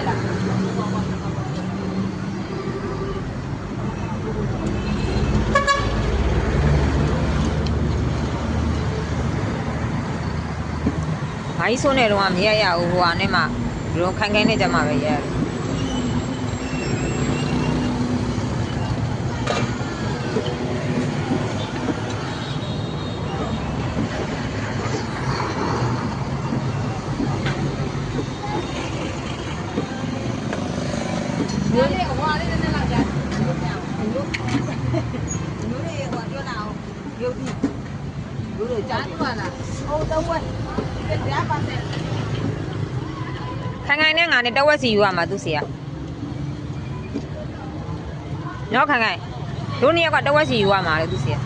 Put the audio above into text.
လားဘာကြီးဆိုးနေတော့မရရဘူးဟိုဟာနဲ့မှဒီလိုခိုင်ခိုင်နဲ့ကြမှာပဲရတယ်မျိုးလေးဟိုဟာလေးနဲ့လောက်ကြာမျိုးလေးဟိုပြောလာအောင်ရုပ်ပြီးမျိုးလေးကြားသွားလားဟိုတော့ဝက်ကြားပါစေခိုင်ခိုင်နဲ့ငါနဲ့တဝက်စီယူရမှာသူစီကနော်ခိုင်ခိုင်တို့နှစ်ယောက်ကတဝက်စီယူရမှာလေသူစီက